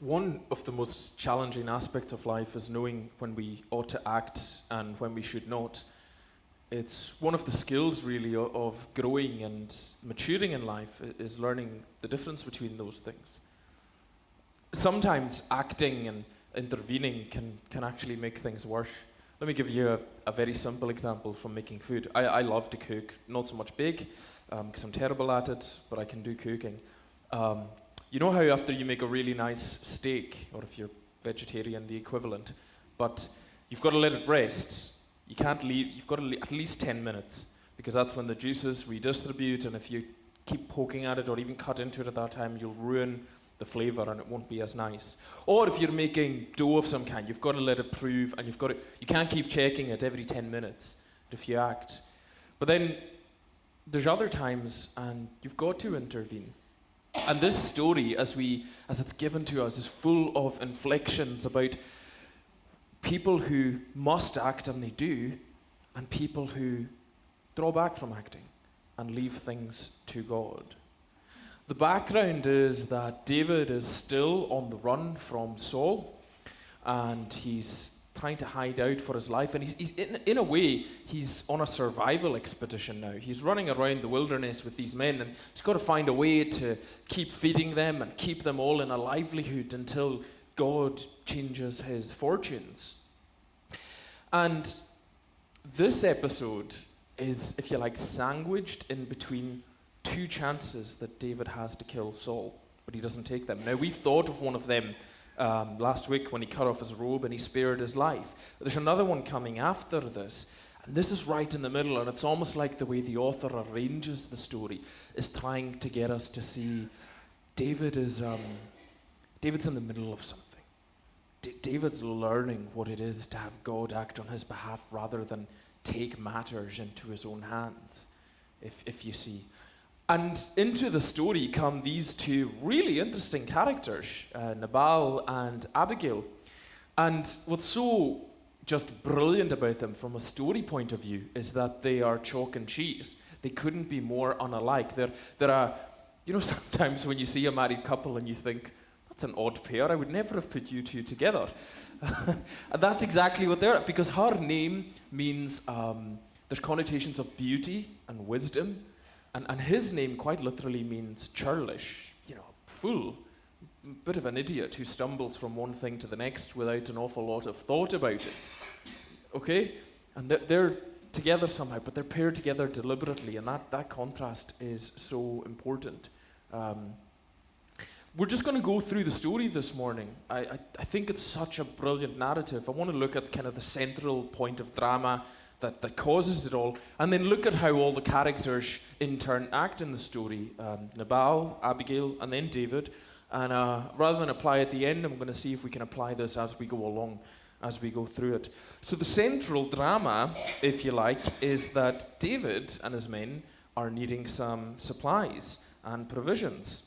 One of the most challenging aspects of life is knowing when we ought to act and when we should not. It's one of the skills really of growing and maturing in life is learning the difference between those things. Sometimes acting and intervening can actually make things worse. Let me give you a very simple example from making food. I love to cook, not so much bake, because I'm terrible at it, but I can do cooking. You know how after you make a really nice steak, or if you're vegetarian, the equivalent, but you've got to let it rest. You can't leave, you've got to at least 10 minutes, because that's when the juices redistribute, and if you keep poking at it or even cut into it at that time, you'll ruin the flavor and it won't be as nice. Or if you're making dough of some kind, you've got to let it prove, and you can't keep checking it every 10 minutes if you act. But then there's other times, and you've got to intervene. And this story, as it's given to us, is full of inflections about people who must act, and they do, and people who draw back from acting and leave things to God. The background is that David is still on the run from Saul, and he's trying to hide out for his life, and he's in a way, he's on a survival expedition now. He's running around the wilderness with these men, and he's got to find a way to keep feeding them and keep them all in a livelihood until God changes his fortunes. And this episode is, if you like, sandwiched in between two chances that David has to kill Saul, but he doesn't take them. Now, we've thought of one of them last week when he cut off his robe and he spared his life. But there's another one coming after this, and this is right in the middle, and it's almost like the way the author arranges the story is trying to get us to see David's in the middle of something. David's learning what it is to have God act on his behalf rather than take matters into his own hands, if you see. And into the story come these two really interesting characters, Nabal and Abigail. And what's so just brilliant about them from a story point of view is that they are chalk and cheese. They couldn't be more unalike. Sometimes when you see a married couple and you think, that's an odd pair, I would never have put you two together. And that's exactly what they're, because her name means, there's connotations of beauty and wisdom. And his name quite literally means churlish, fool, bit of an idiot who stumbles from one thing to the next without an awful lot of thought about it. Okay? And they're together somehow, but they're paired together deliberately, and that contrast is so important. We're just going to go through the story this morning. I think it's such a brilliant narrative. I want to look at kind of the central point of drama that causes it all, and then look at how all the characters in turn act in the story. Nabal, Abigail, and then David. And rather than apply at the end, I'm going to see if we can apply this as we go along, as we go through it. So the central drama, if you like, is that David and his men are needing some supplies and provisions.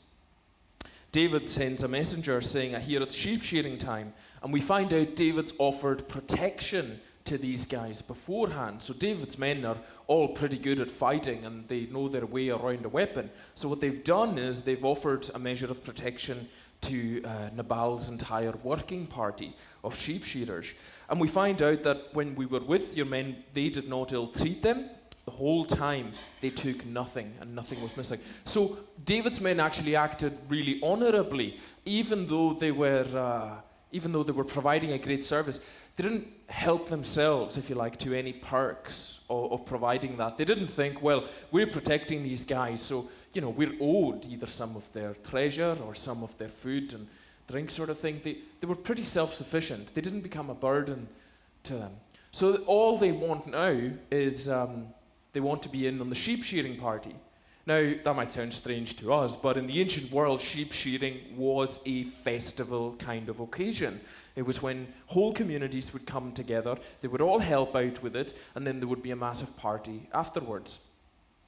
David sends a messenger saying, I hear it's sheep shearing time. And we find out David's offered protection to these guys beforehand. So David's men are all pretty good at fighting, and they know their way around a weapon. So what they've done is they've offered a measure of protection to Nabal's entire working party of sheep shearers. And we find out that when we were with your men, they did not ill-treat them. The whole time they took nothing, and nothing was missing. So David's men actually acted really honorably, even though they were providing a great service. They didn't help themselves, if you like, to any perks of providing that. They didn't think, well, we're protecting these guys, so we're owed either some of their treasure or some of their food and drink sort of thing. They were pretty self-sufficient. They didn't become a burden to them. So all they want now is they want to be in on the sheep shearing party. Now, that might sound strange to us, but in the ancient world, sheep shearing was a festival kind of occasion. It was when whole communities would come together, they would all help out with it, and then there would be a massive party afterwards.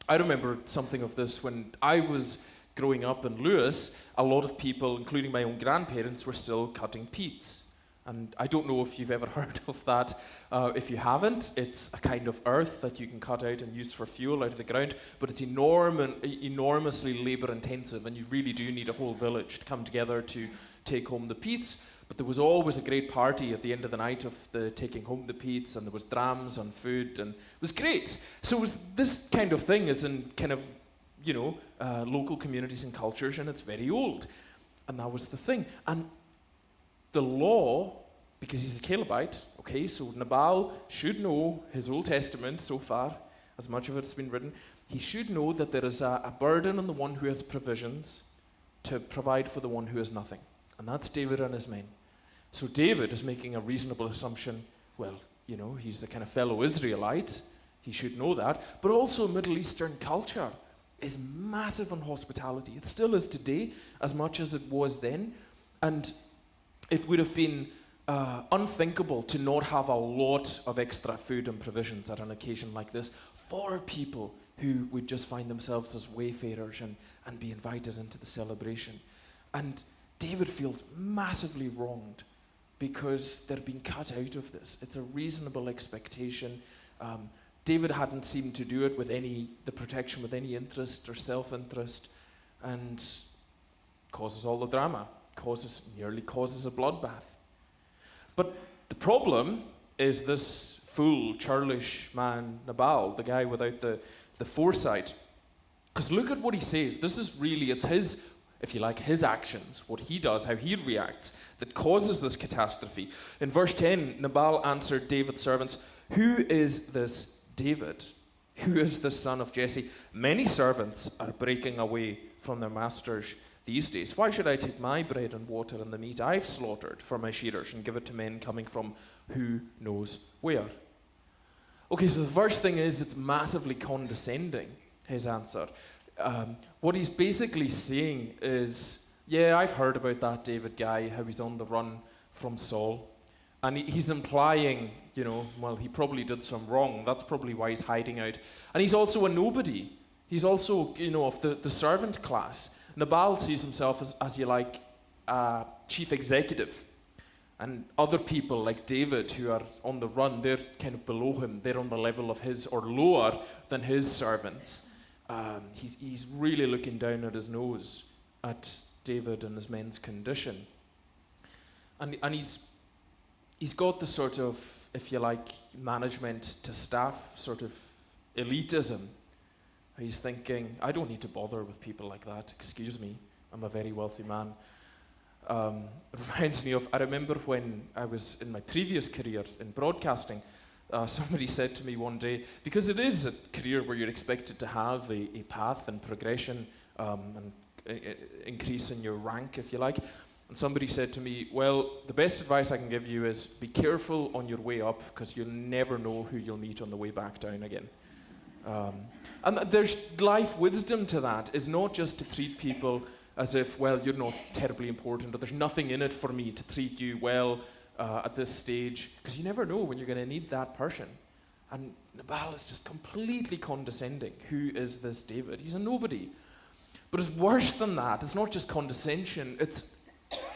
I remember something of this when I was growing up in Lewis. A lot of people, including my own grandparents, were still cutting peats. And I don't know if you've ever heard of that. If you haven't, it's a kind of earth that you can cut out and use for fuel out of the ground, but it's enormously labor intensive, and you really do need a whole village to come together to take home the peats, but there was always a great party at the end of the night of the taking home the peats, and there was drams and food, and it was great. So it was this kind of thing is in kind of, local communities and cultures, and it's very old. And that was the thing. And the law, because he's a Calebite, okay, so Nabal should know his Old Testament so far, as much of it's been written. He should know that there is a burden on the one who has provisions to provide for the one who has nothing. And that's David and his men. So David is making a reasonable assumption, well, he's the kind of fellow Israelite, he should know that, but also Middle Eastern culture is massive on hospitality. It still is today, as much as it was then, and it would have been unthinkable to not have a lot of extra food and provisions at an occasion like this for people who would just find themselves as wayfarers and be invited into the celebration. And David feels massively wronged because they're being cut out of this. It's a reasonable expectation. David hadn't seemed to do it with the protection with any interest or self-interest, and causes all the drama, nearly causes a bloodbath. But the problem is this fool, churlish man, Nabal, the guy without the foresight. Because look at what he says. This is really, it's his, if you like, his actions, what he does, how he reacts, that causes this catastrophe. In verse 10, Nabal answered David's servants, "Who is this David? Who is the son of Jesse? Many servants are breaking away from their masters these days. Why should I take my bread and water and the meat I've slaughtered for my shearers and give it to men coming from who knows where?" Okay, so the first thing is it's massively condescending, his answer. What he's basically saying is, yeah, I've heard about that David guy, how he's on the run from Saul. And he's implying, well, he probably did some wrong. That's probably why he's hiding out. And he's also a nobody. He's also, of the servant class. Nabal sees himself as you like, a chief executive. And other people like David who are on the run, they're kind of below him. They're on the level of his, or lower than his servants. He's really looking down at his nose at David and his men's condition. And he's got the sort of, if you like, management to staff sort of elitism. He's thinking, I don't need to bother with people like that. Excuse me, I'm a very wealthy man. It reminds me of, I remember when I was in my previous career in broadcasting, somebody said to me one day, because it is a career where you're expected to have a path and progression and increase in your rank, if you like. And somebody said to me, well, the best advice I can give you is be careful on your way up because you'll never know who you'll meet on the way back down again. And there's life wisdom to that, is not just to treat people as if, well, you're not terribly important, or there's nothing in it for me to treat you well at this stage, because you never know when you're going to need that person. And Nabal is just completely condescending. Who is this David? He's a nobody. But it's worse than that. It's not just condescension, it's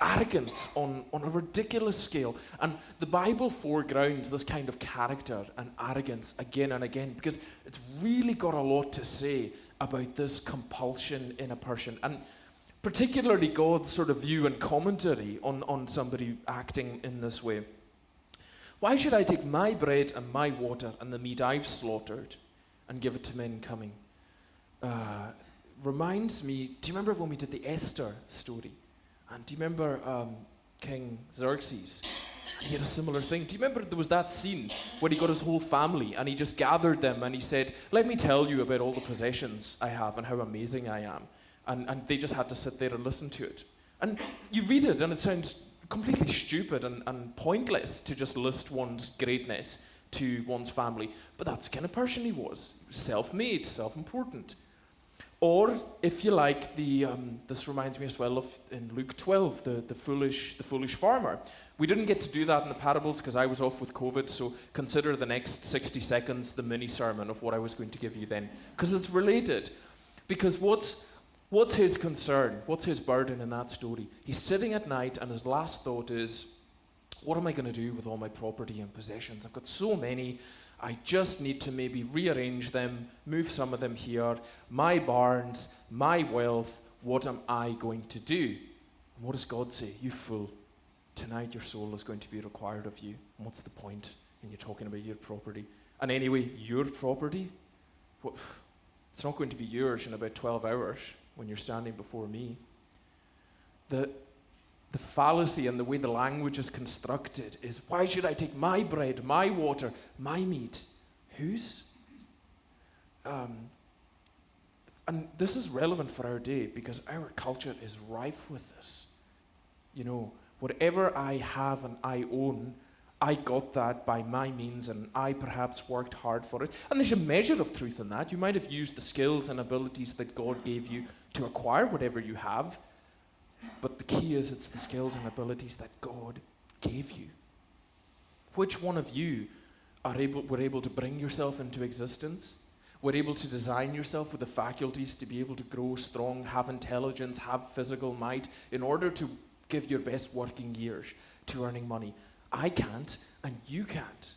arrogance on a ridiculous scale. And the Bible foregrounds this kind of character and arrogance again and again, because it's really got a lot to say about this compulsion in a person, and particularly God's sort of view and commentary on somebody acting in this way. Why should I take my bread and my water and the meat I've slaughtered and give it to men coming? Reminds me, do you remember when we did the Esther story? And do you remember King Xerxes? He had a similar thing. Do you remember there was that scene where he got his whole family and he just gathered them and he said, let me tell you about all the possessions I have and how amazing I am. And they just had to sit there and listen to it. And you read it and it sounds completely stupid and pointless to just list one's greatness to one's family. But that's the kind of person he was. He was self-made, self-important. Or, if you like, this reminds me as well of in Luke 12, the foolish farmer. We didn't get to do that in the parables because I was off with COVID, so consider the next 60 seconds the mini sermon of what I was going to give you then, because it's related. Because what's his concern? What's his burden in that story? He's sitting at night and his last thought is, what am I going to do with all my property and possessions? I've got so many. I just need to maybe rearrange them, move some of them here, my barns, my wealth, what am I going to do? And what does God say? You fool. Tonight your soul is going to be required of you. And what's the point in you talking about your property? And anyway, your property? Well, it's not going to be yours in about 12 hours when you're standing before me. The fallacy and the way the language is constructed is, why should I take my bread, my water, my meat? Whose? And this is relevant for our day because our culture is rife with this. You know, whatever I have and I own, I got that by my means and I perhaps worked hard for it. And there's a measure of truth in that. You might have used the skills and abilities that God gave you to acquire whatever you have. But the key is it's the skills and abilities that God gave you. Which one of you were able to bring yourself into existence? Were able to design yourself with the faculties to be able to grow strong, have intelligence, have physical might in order to give your best working years to earning money? I can't, and you can't.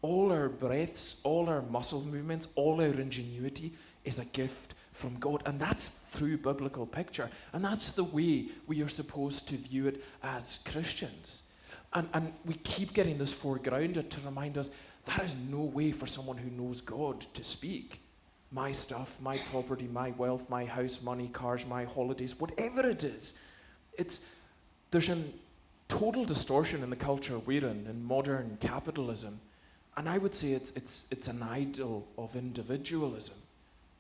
All our breaths, all our muscle movements, all our ingenuity is a gift from God, and that's through biblical picture, and that's the way we are supposed to view it as Christians. And we keep getting this foregrounded to remind us that is no way for someone who knows God to speak. My stuff, my property, my wealth, my house, money, cars, my holidays, whatever it is, there's a total distortion in the culture we're in modern capitalism, and I would say it's an idol of individualism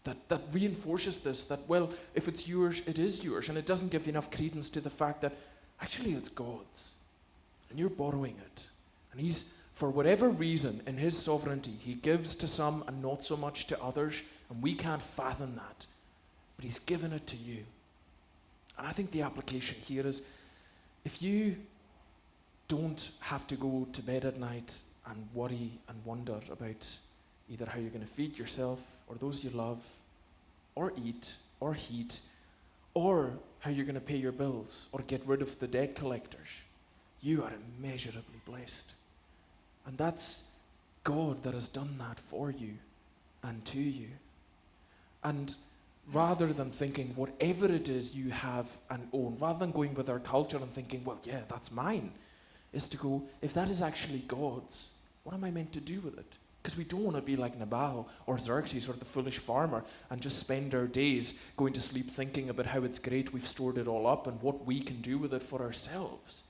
that reinforces this, that, well, if it's yours, it is yours, and it doesn't give enough credence to the fact that actually it's God's, and you're borrowing it. And He's, for whatever reason, in His sovereignty, He gives to some and not so much to others, and we can't fathom that, but He's given it to you. And I think the application here is, if you don't have to go to bed at night and worry and wonder about either how you're going to feed yourself or those you love, or eat, or heat, or how you're going to pay your bills, or get rid of the debt collectors, you are immeasurably blessed. And that's God that has done that for you and to you. And rather than thinking whatever it is you have and own, rather than going with our culture and thinking, well, yeah, that's mine, is to go, if that is actually God's, what am I meant to do with it? Because we don't want to be like Nabal or Xerxes or the foolish farmer and just spend our days going to sleep thinking about how it's great we've stored it all up and what we can do with it for ourselves.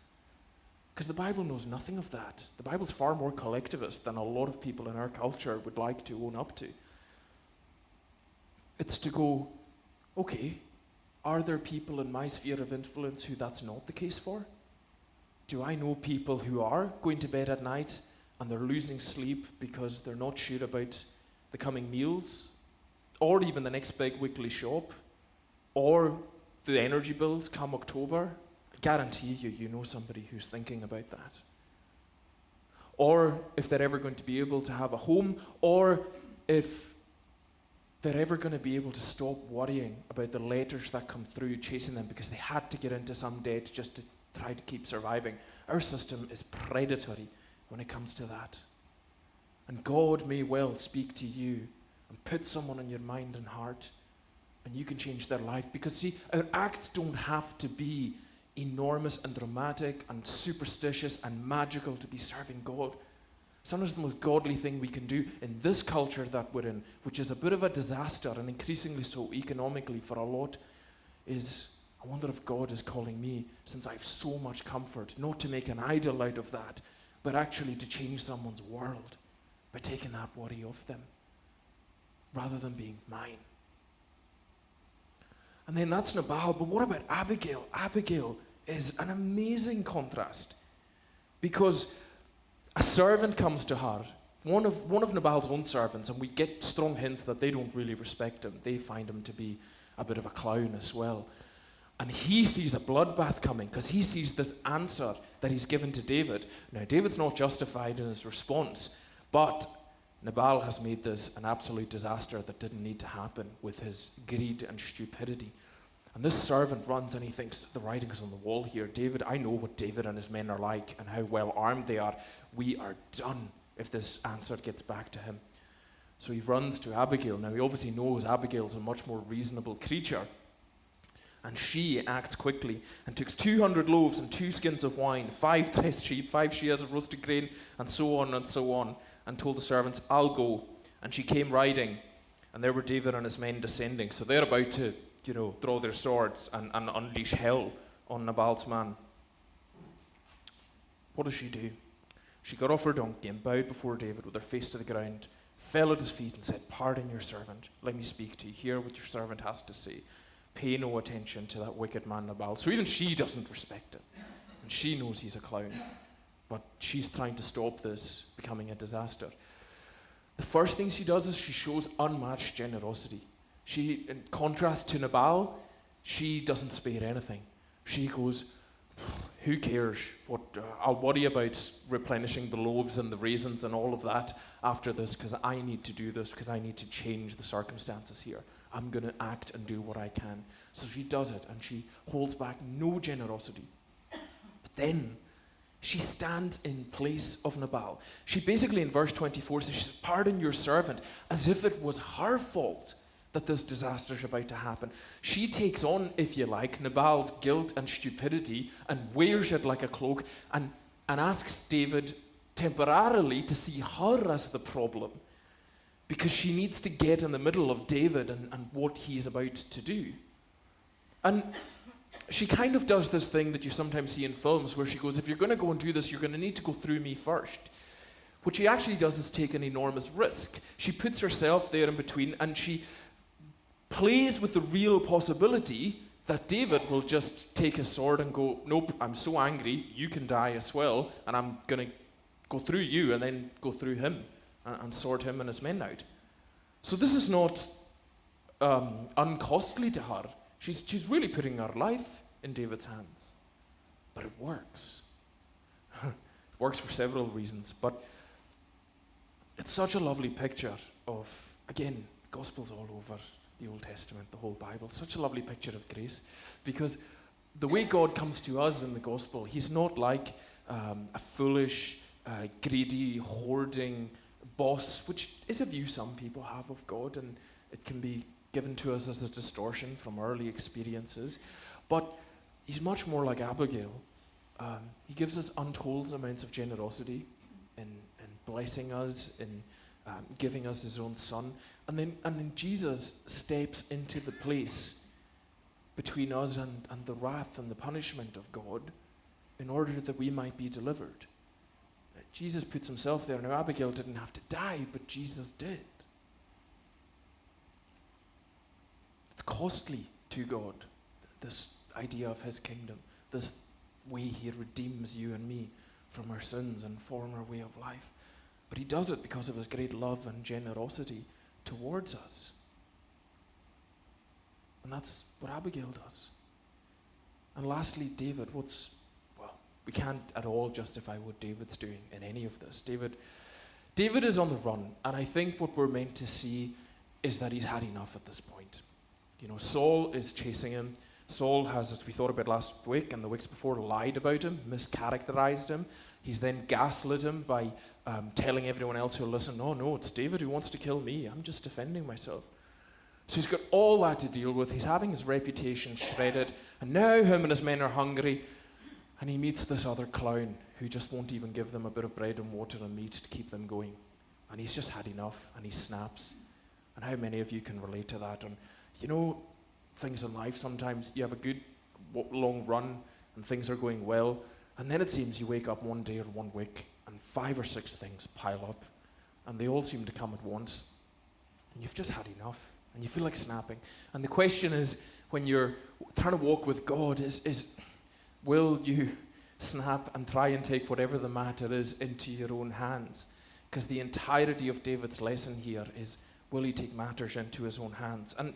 Because the Bible knows nothing of that. The Bible's far more collectivist than a lot of people in our culture would like to own up to. It's to go, okay, are there people in my sphere of influence who that's not the case for? Do I know people who are going to bed at night and they're losing sleep because they're not sure about the coming meals, or even the next big weekly shop, or the energy bills come October? I guarantee you know somebody who's thinking about that. Or if they're ever going to be able to have a home, or if they're ever going to be able to stop worrying about the letters that come through chasing them because they had to get into some debt just to try to keep surviving. Our system is predatory when it comes to that. And God may well speak to you and put someone in your mind and heart, and you can change their life. Because see, our acts don't have to be enormous and dramatic and superstitious and magical to be serving God. Sometimes the most godly thing we can do in this culture that we're in, which is a bit of a disaster and increasingly so economically for a lot, is, I wonder if God is calling me, since I have so much comfort, not to make an idol out of that, but actually to change someone's world by taking that worry off them, rather than being mine. And then that's Nabal, but what about Abigail? Abigail is an amazing contrast, because a servant comes to her, one of Nabal's own servants, and we get strong hints that they don't really respect him. They find him to be a bit of a clown as well. And he sees a bloodbath coming because he sees this answer that he's given to David. Now, David's not justified in his response, but Nabal has made this an absolute disaster that didn't need to happen with his greed and stupidity. And this servant runs and he thinks, the writing is on the wall here. David, I know what David and his men are like and how well armed they are. We are done if this answer gets back to him. So he runs to Abigail. Now, he obviously knows Abigail's a much more reasonable creature. And she acts quickly and took 200 loaves and 2 skins of wine, 5 dressed sheep, 5 shears of roasted grain, and so on, and told the servants, I'll go. And she came riding, and there were David and his men descending. So they're about to, draw their swords and unleash hell on Nabal's man. What does she do? She got off her donkey and bowed before David with her face to the ground, fell at his feet and said, Pardon your servant. Let me speak to you. Hear what your servant has to say. Pay no attention to that wicked man Nabal. So even she doesn't respect it. And she knows he's a clown. But she's trying to stop this becoming a disaster. The first thing she does is she shows unmatched generosity. She, in contrast to Nabal, she doesn't spare anything. She goes, who cares? I'll worry about replenishing the loaves and the raisins and all of that after this, because I need to do this, because I need to change the circumstances here. I'm going to act and do what I can. So she does it, and she holds back no generosity. But then she stands in place of Nabal. She basically, in verse 24, says, Pardon your servant, as if it was her fault that this disaster is about to happen. She takes on, if you like, Nabal's guilt and stupidity and wears it like a cloak and asks David temporarily to see her as the problem, because she needs to get in the middle of David and what he's about to do. And she kind of does this thing that you sometimes see in films where she goes, if you're going to go and do this, you're going to need to go through me first. What she actually does is take an enormous risk. She puts herself there in between, and she plays with the real possibility that David will just take his sword and go, nope, I'm so angry, you can die as well, and I'm going to go through you and then go through him and sort him and his men out. So this is not uncostly to her. She's really putting her life in David's hands. But it works. It works for several reasons, but it's such a lovely picture of, again, the Gospel's all over the Old Testament, the whole Bible. Such a lovely picture of grace, because the way God comes to us in the Gospel, he's not like a foolish, greedy, hoarding boss, which is a view some people have of God, and it can be given to us as a distortion from early experiences. But he's much more like Abigail. He gives us untold amounts of generosity in blessing us, in giving us his own son. And then Jesus steps into the place between us and the wrath and the punishment of God in order that we might be delivered. Jesus puts himself there. Now, Abigail didn't have to die, but Jesus did. It's costly to God, this idea of his kingdom, this way he redeems you and me from our sins and former way of life. But he does it because of his great love and generosity towards us. And that's what Abigail does. And lastly, David, we can't at all justify what David's doing in any of this. David is on the run, and I think what we're meant to see is that he's had enough at this point. Saul is chasing him. Saul has, as we thought about last week and the weeks before, lied about him, mischaracterized him. He's then gaslit him by telling everyone else who'll listen, oh no, it's David who wants to kill me. I'm just defending myself. So he's got all that to deal with. He's having his reputation shredded, and now him and his men are hungry, and he meets this other clown who just won't even give them a bit of bread and water and meat to keep them going. And he's just had enough, and he snaps. And how many of you can relate to that? And things in life, sometimes you have a good long run and things are going well, and then it seems you wake up one day or 1 week and 5 or 6 things pile up, and they all seem to come at once, and you've just had enough, and you feel like snapping. And the question is, when you're trying to walk with God, is will you snap and try and take whatever the matter is into your own hands? Because the entirety of David's lesson here is, will he take matters into his own hands? And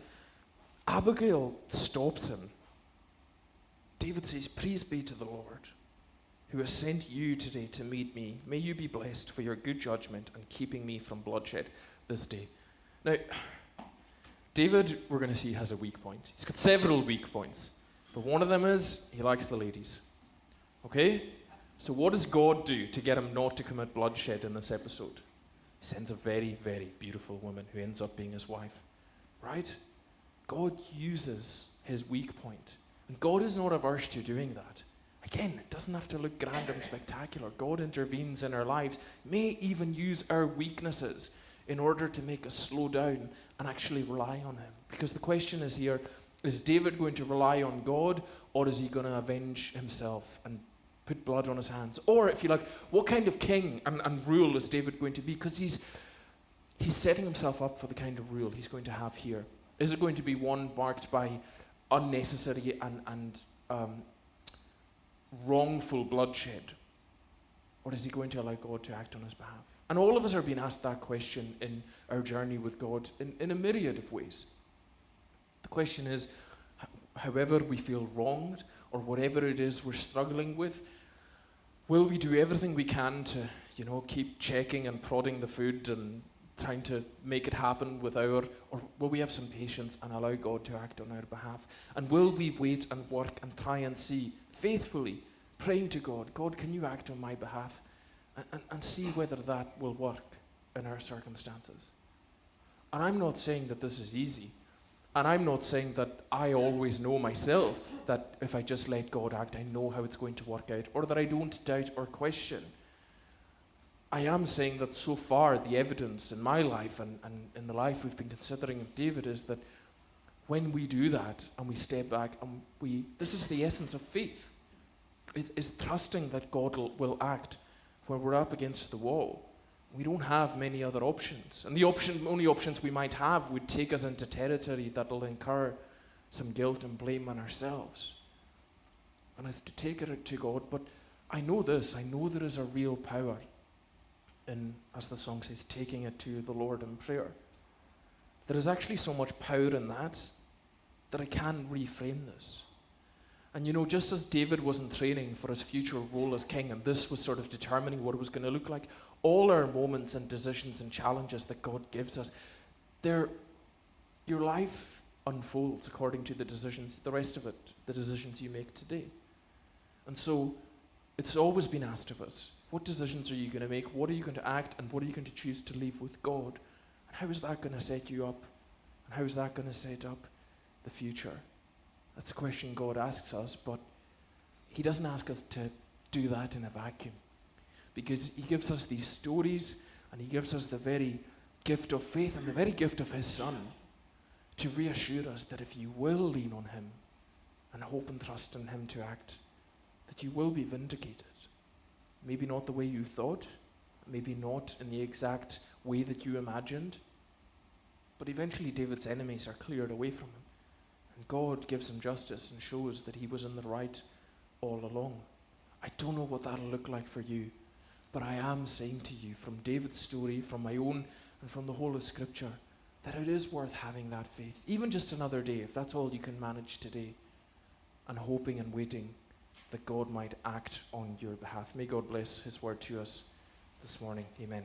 Abigail stops him. David says, praise be to the Lord, who has sent you today to meet me. May you be blessed for your good judgment and keeping me from bloodshed this day. Now, David, we're going to see, has a weak point. He's got several weak points, but one of them is he likes the ladies. Okay? So what does God do to get him not to commit bloodshed in this episode? He sends a very, very beautiful woman who ends up being his wife. Right? God uses his weak point And God is not averse to doing that. Again, it doesn't have to look grand and spectacular. God intervenes in our lives, may even use our weaknesses in order to make us slow down and actually rely on him. Because the question is here, is David going to rely on God, or is he going to avenge himself and put blood on his hands? Or, if you like, what kind of king and rule is David going to be? Because he's setting himself up for the kind of rule he's going to have here. Is it going to be one marked by unnecessary and wrongful bloodshed? Or is he going to allow God to act on his behalf? And all of us are being asked that question in our journey with God in a myriad of ways. The question is, however we feel wronged, or whatever it is we're struggling with, will we do everything we can to, keep checking and prodding the food and trying to make it happen or will we have some patience and allow God to act on our behalf? And will we wait and work and try and see faithfully, praying to God, God, can you act on my behalf? And see whether that will work in our circumstances. And I'm not saying that this is easy. And I'm not saying that I always know myself that if I just let God act, I know how it's going to work out, or that I don't doubt or question. I am saying that so far the evidence in my life and in the life we've been considering of David is that when we do that and we step back and this is the essence of faith. It is trusting that God will act where we're up against the wall. We don't have many other options. And the only options we might have would take us into territory that will incur some guilt and blame on ourselves. And it's to take it to God. But I know this. I know there is a real power in, as the song says, taking it to the Lord in prayer. There is actually so much power in that I can reframe this. And just as David wasn't training for his future role as king, and this was sort of determining what it was going to look like, all our moments and decisions and challenges that God gives us, your life unfolds according to the decisions, the rest of it, the decisions you make today. And so it's always been asked of us, what decisions are you going to make? What are you going to act? And what are you going to choose to leave with God? And how is that going to set you up? And how is that going to set up the future? That's a question God asks us, but he doesn't ask us to do that in a vacuum. Because he gives us these stories, and he gives us the very gift of faith and the very gift of his Son to reassure us that if you will lean on him and hope and trust in him to act, that you will be vindicated. Maybe not the way you thought, maybe not in the exact way that you imagined, but eventually David's enemies are cleared away from him. And God gives him justice and shows that he was in the right all along. I don't know what that'll look like for you, but I am saying to you from David's story, from my own, and from the whole of Scripture, that it is worth having that faith, even just another day, if that's all you can manage today, and hoping and waiting that God might act on your behalf. May God bless his word to us this morning. Amen.